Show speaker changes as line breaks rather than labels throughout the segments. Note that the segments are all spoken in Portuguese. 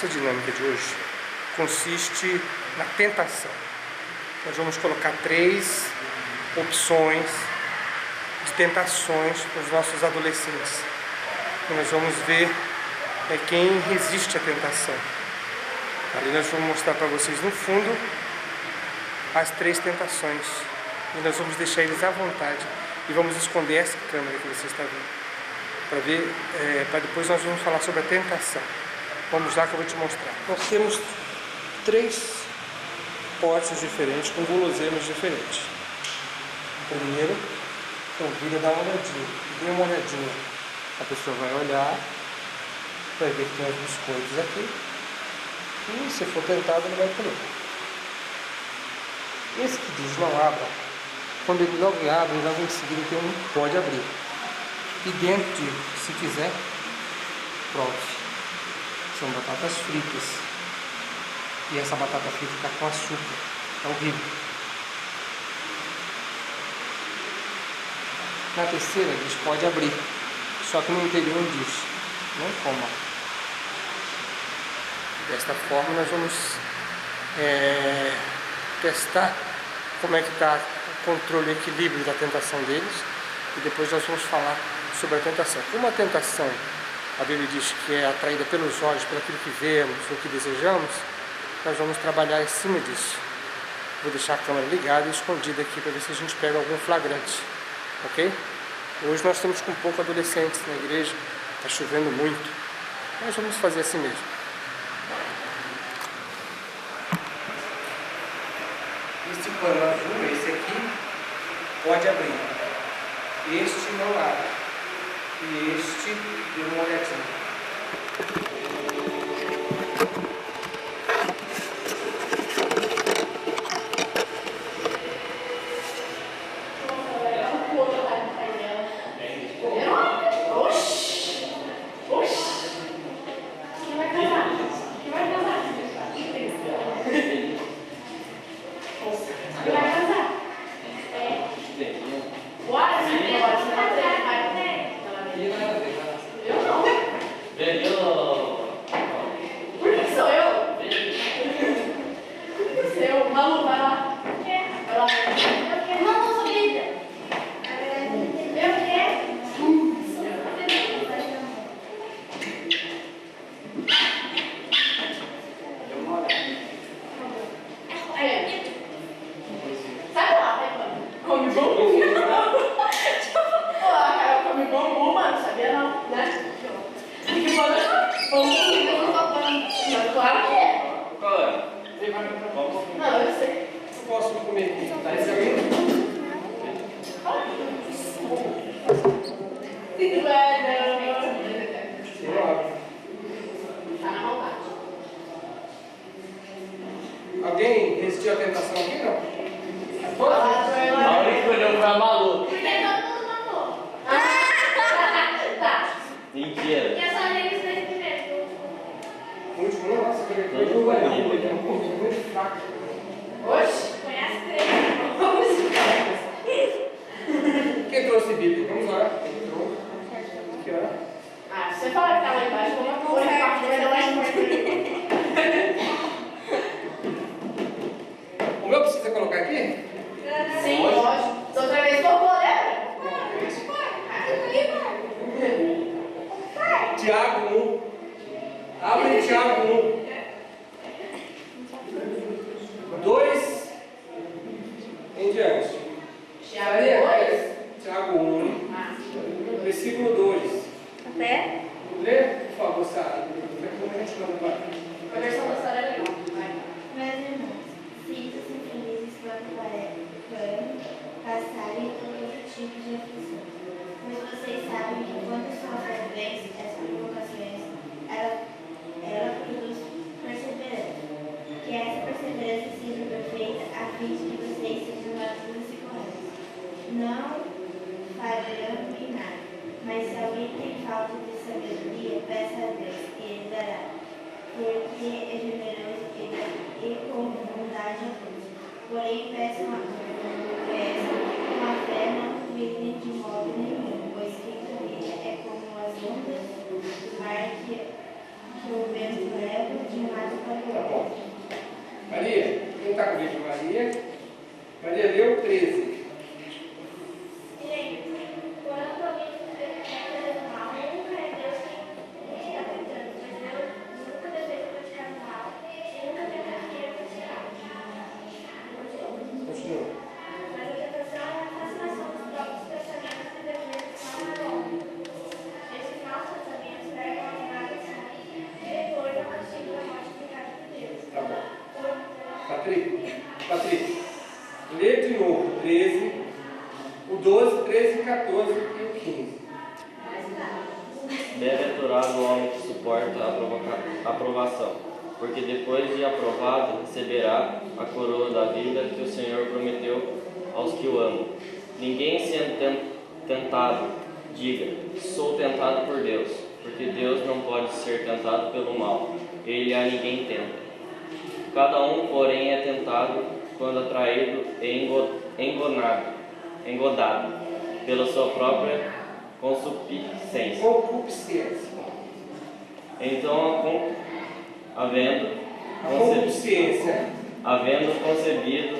nossa dinâmica de hoje consiste na tentação. Nós vamos colocar 3 opções de tentações para os nossos adolescentes. E nós vamos ver quem resiste à tentação. Ali nós vamos mostrar para vocês no fundo as 3 tentações. E nós vamos deixar eles à vontade. E vamos esconder essa câmera que você está vendo. Para ver, para depois nós vamos falar sobre a tentação. Vamos lá que eu vou te mostrar. Nós temos 3 potes diferentes com guloseimas diferentes. Primeiro, convida a dar uma olhadinha. Dê uma olhadinha. A pessoa vai olhar, vai ver que tem os biscoitos aqui. E se for tentado, ele vai comer. Esse que diz não abra, quando ele logo abre, logo em seguida tem um pode abrir. E dentro, se quiser, prove. São batatas fritas. E essa batata frita está com açúcar. É horrível. Na terceira, diz pode abrir. Só que no interior diz não coma. Desta forma nós vamos testar como é que está o controle e equilíbrio da tentação deles. E depois nós vamos falar sobre a tentação. Como a tentação, a Bíblia diz que é atraída pelos olhos, por aquilo que vemos, ou que desejamos, nós vamos trabalhar em cima disso. Vou deixar a câmera ligada e escondida aqui para ver se a gente pega algum flagrante, ok? Hoje nós estamos com pouco adolescentes na igreja, está chovendo muito, mas vamos fazer assim mesmo. Este pano azul, esse aqui, pode abrir. Este não abre. E este, dê uma olhadinha. Não, eu sei. Eu posso comer aqui. Tá esse aí? Alguém resistiu à tentação aqui, não?
A única que olhou foi a Malu.
Porque todo mundo matou. Tá.
Mentira.
E a sua amiga está primeiro.
O último não, nossa, foi não vai não, muito fraco.
Oxe, conhece 3.
Quem trouxe Bíblia? Vamos lá. Quem trouxe? Aqui, ó.
Ah, se você falar que tá lá embaixo, eu vou pôr a parte vai dar mais forte.
O meu precisa colocar aqui?
Sim, lógico. Se outra vez for poder.
Tiago 1. Abre Tiago 1. 2 em diante.
Tiago 2.
Tiago 1. Versículo 2.
Até?
Lê, por favor, Sara. Como a gente não vai?
A versão da Sara é legal.
Meus irmãos, sintam-se felizes quando passarem todo tipo de aflição. Pois vocês sabem que quando sua fé vence essas provocações, ela produz perseverança. Que essa perseverança seja perfeita, a fim de que vocês sejam maduros e corretos, não falhando em nada. Mas se alguém tem falta de sabedoria, peça a Deus e Ele dará, porque é generoso e com bondade a todos. Porém, peçam com a fé, não duvidem de modo nenhum, pois quem duvida é como as ondas do mar que o vento leva de
Patrick, lê de novo 13, o 12, 13, 14 e o 15.
Bem-aventurado o homem que suporta a aprovação, porque depois de aprovado receberá a coroa da vida que o Senhor prometeu aos que o amam. Ninguém sendo tentado, diga, sou tentado por Deus, porque Deus não pode ser tentado pelo mal, ele a ninguém tenta. Cada um, porém, é tentado quando atraído e engodado pela sua própria concupiscência. Então, havendo concebido,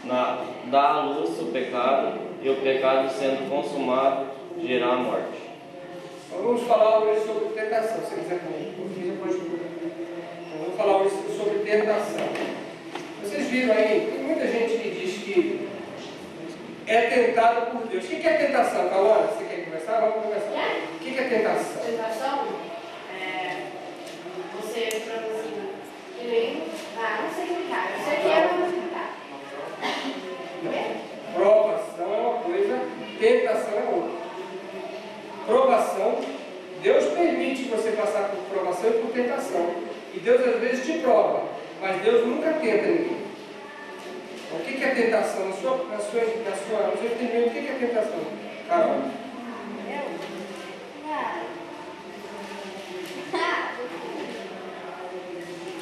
dá à luz o pecado, e o pecado sendo consumado, gera a morte.
Vamos falar hoje sobre tentação. Se você quiser corrigir, pode. Vamos falar hoje sobre tentação. Vocês viram aí, tem muita gente que diz que é tentado por Deus. O que é tentação, Calora? Você quer conversar? Vamos conversar. O que é tentação?
Tentação é você produzir que nem. Não sei explicar. Isso aqui é uma explicar.
Provação é uma coisa, tentação é outra. Provação, Deus permite você passar por provação e por tentação. E Deus às vezes te prova, mas Deus nunca tenta ninguém. Então, o que é tentação? No seu entendimento, o que é tentação? Carol?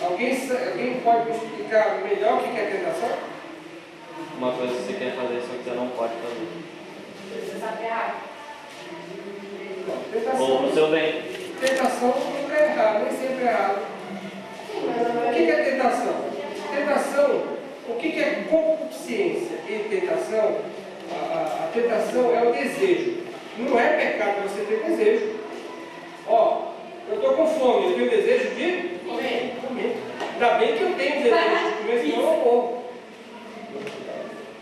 Alguém pode me explicar melhor o que é tentação?
Uma coisa que você quer fazer, só que você não pode fazer.
Você sabe errar.
Ou pro seu bem.
Tentação nunca é errado, nem sempre é errado. O que é tentação? Tentação, o que é concupiscência e tentação? A tentação é o desejo. Não é pecado você ter desejo. Ó, eu estou com fome, eu tenho desejo de comer. Ainda bem que eu tenho desejo de comer, senão eu não como.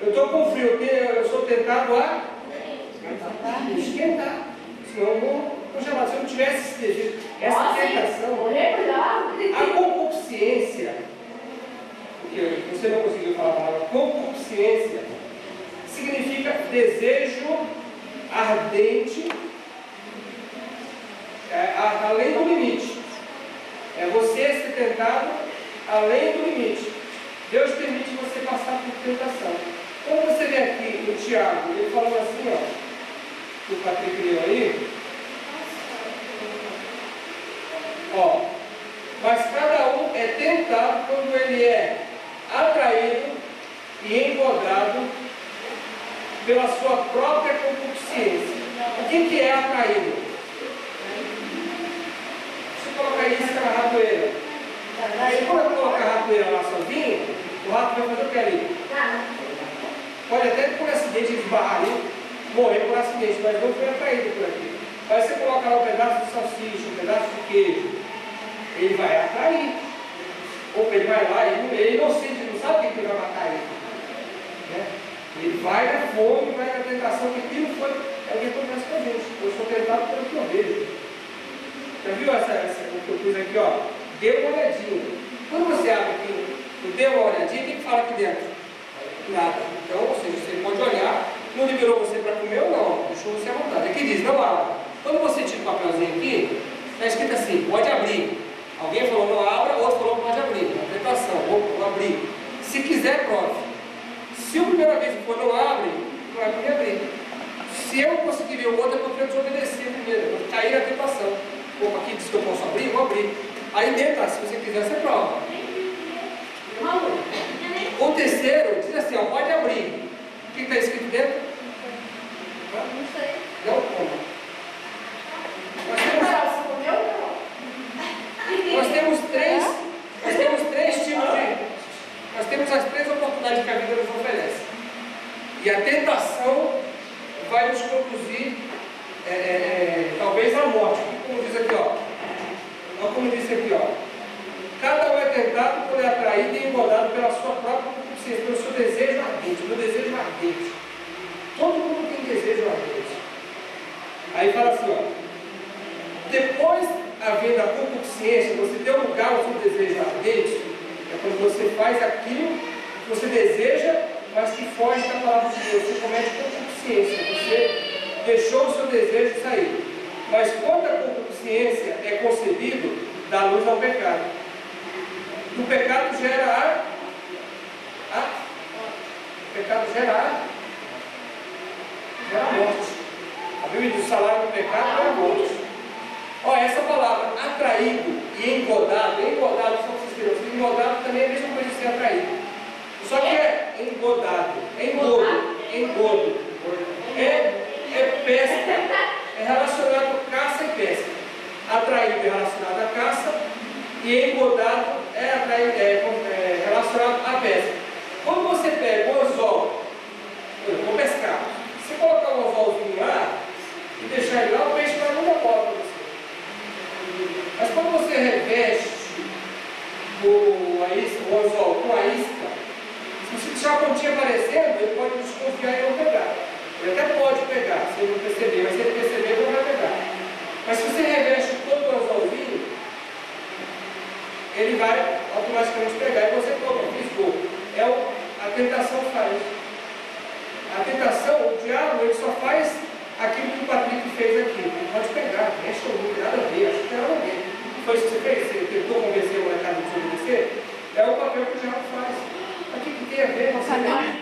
Eu estou com frio, eu sou tentado a esquentar. Senão eu vou congelar. Se eu não tivesse esse desejo, essa tentação, a concupiscência, porque você não conseguiu falar a palavra concupiscência, significa desejo ardente, além do limite. É você ser tentado além do limite. Deus permite você passar por tentação. Quando você vê aqui no Tiago, ele falando assim, ó, que o Patrick leu aí, ó, mas cada um é tentado quando ele é atraído e engodado pela sua própria concupiscência. O que é atraído? Você colocar isso na ratoeira. Se quando eu colocar a ratoeira lá sozinho, o rato vai fazer o que ali? Pode até por acidente esbarrar ali, morrer por acidente, mas não foi atraído por aqui. Aí você coloca lá um pedaço de salsicha, um pedaço de queijo, ele vai atrair. Ou ele vai lá, ele não sabe o que vai matar ele. Né? Ele vai na fome, vai na tentação, que aquilo foi, é o que acontece com a gente. Eu sou tentado pelo que eu vejo. Já viu essa que eu pus aqui, ó? Dê uma olhadinha. Quando você abre aqui, dê uma olhadinha, o que fala aqui dentro? Nada. Então, ou seja, você pode olhar, não liberou você para comer ou não, deixou você à vontade. Aqui diz, não abra. Quando você tira o papelzinho aqui, está escrito assim, pode abrir. Alguém falou não abra, outro falou pode abrir. Tentação, vou abrir. Se quiser, prove. Se a primeira vez que for não abre, não vai poder abrir. Se eu conseguir ver o outro, é porque eu desobedecer primeiro, eu vou cair na tentação. Opa, aqui diz que eu posso abrir, vou abrir. Aí dentro, se você quiser, você prova. O terceiro diz assim, ó, pode abrir. O que está escrito dentro?
Não sei.
Não como. Nós temos três tipos de. Nós temos as três oportunidades que a vida nos oferece. E a tentação vai nos conduzir, talvez, à morte. Como diz aqui, ó. Olha como diz aqui, ó. Cada um é tentado quando é atraído e engodado pela sua própria concupiscência, pelo seu desejo ardente, meu desejo ardente. Todo mundo tem desejo ardente. Aí fala assim, ó. Depois, havendo a concupiscência, você deu lugar ao seu desejo ardente, é quando você faz aquilo você deseja, mas que foge da palavra de Deus. Você comete concupiscência, você deixou o seu desejo sair. Mas quando a concupiscência é concebido, dá luz ao pecado. E o pecado gera o pecado gera a morte. A Bíblia diz: o salário do pecado é a morte. Olha, essa palavra atraído e engodado, só para vocês terem, engodado também é a mesma coisa que ser atraído. Só que é engodado, engodo. É pesca, é relacionado a caça e pesca. Atraído é relacionado à caça e engodado é relacionado à pesca. Quando você pega um anzol, eu vou pescar, se você colocar um anzolzinho lá e deixar ele lá, o peixe vai numa bola para você. Mas quando você reveste o anzol com a isca, se você deixar a pontinha aparecendo, ele pode desconfiar e não pegar. Ele até pode pegar, se ele não perceber, mas se ele perceber, ele não vai pegar. Mas se você reveste todo o anzolzinho, ele vai automaticamente pegar e você toma, fisgou. A tentação faz. A tentação, o diabo, ele só faz aquilo que o Patrick fez aqui. Ele pode pegar, mexe não tem nada a ver, acho que tem nada a ver. Foi isso que você fez? Você tentou convencer o molecada de desobedecer? É o papel que o diabo faz. Mas o que tem a ver? Você